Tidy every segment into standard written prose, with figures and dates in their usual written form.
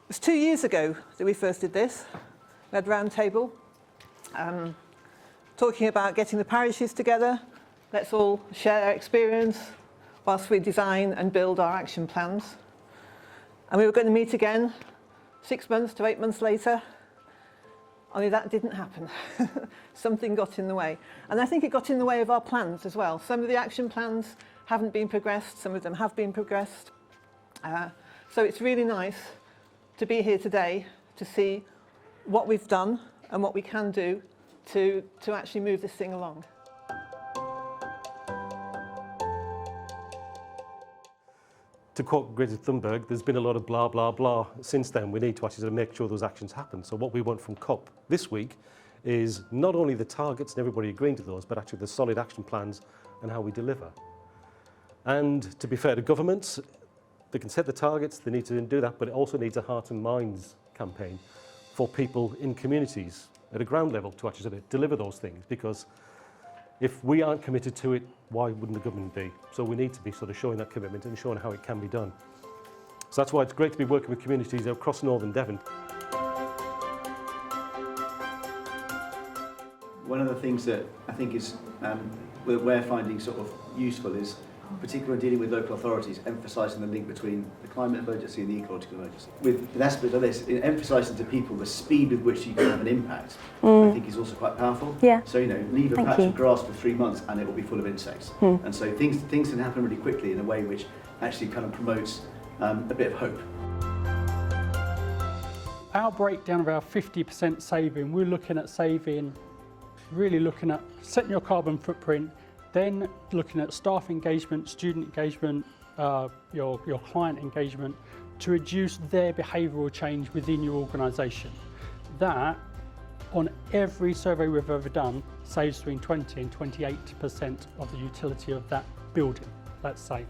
It was 2 years ago that we first did this. We had a round table talking about getting the parishes together. Let's all share our experience whilst we design and build our action plans. And we were going to meet again 6 months to 8 months later. Only that didn't happen. Something got in the way. And I think it got in the way of our plans as well. Some of the action plans haven't been progressed, some of them have been progressed. So it's really nice to be here today to see what we've done and what we can do to actually move this thing along. To quote Greta Thunberg, there's been a lot of blah, blah, blah since then. We need to actually make sure those actions happen. So what we want from COP this week is not only the targets and everybody agreeing to those, but actually the solid action plans and how we deliver. And to be fair to governments, they can set the targets, they need to do that, but it also needs a heart and minds campaign for people in communities at a ground level to actually deliver those things, because if we aren't committed to it, why wouldn't the government be? So we need to be sort of showing that commitment and showing how it can be done. So that's why it's great to be working with communities across Northern Devon. One of the things that I think is we're finding sort of useful is, particularly when dealing with local authorities, emphasising the link between the climate emergency and the ecological emergency. With aspects of this, emphasising to people the speed with which you can have an impact, I think is also quite powerful. Yeah. So, you know, leave a patch of grass for 3 months and it will be full of insects. And so things can happen really quickly in a way which actually kind of promotes a bit of hope. Our breakdown of our 50% saving, we're looking at really looking at setting your carbon footprint, then looking at staff engagement, student engagement, your client engagement to reduce their behavioural change within your organisation. That, on every survey we've ever done, saves between 20 and 28% of the utility of that building, let's say.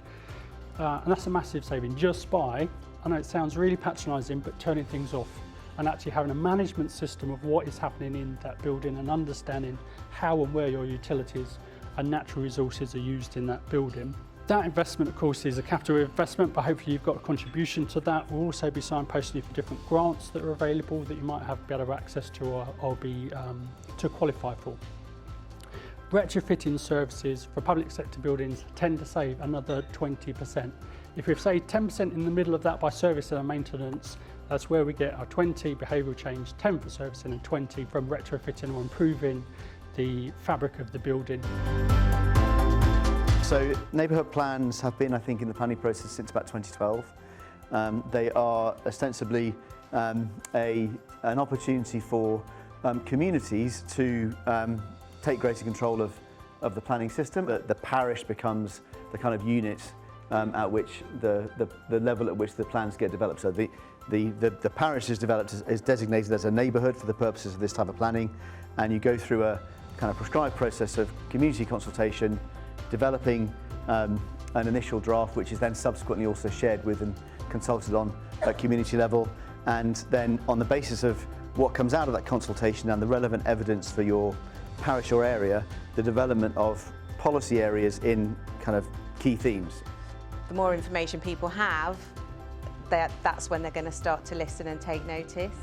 And that's a massive saving just by, I know it sounds really patronising, but turning things off and actually having a management system of what is happening in that building and understanding how and where your utilities and natural resources are used in that building. That investment, of course, is a capital investment, but hopefully you've got a contribution to that. We'll also be signposting you for different grants that are available that you might have better access to or be to qualify for. Retrofitting services for public sector buildings tend to save another 20%. If we've saved 10% in the middle of that by service and maintenance, that's where we get our 20 behavioural change, 10 for servicing and 20 from retrofitting or improving the fabric of the building. So neighbourhood plans have been, I think, in the planning process since about 2012. They are ostensibly an opportunity for communities to take greater control of the planning system. The parish becomes the kind of unit at which the level at which the plans get developed. So the parish is developed is designated as a neighbourhood for the purposes of this type of planning, and you go through a kind of prescribed process of community consultation, developing an initial draft, which is then subsequently also shared with and consulted on at community level, and then on the basis of what comes out of that consultation and the relevant evidence for your parish or area, the development of policy areas in kind of key themes. The more information people have, that's when they're going to start to listen and take notice.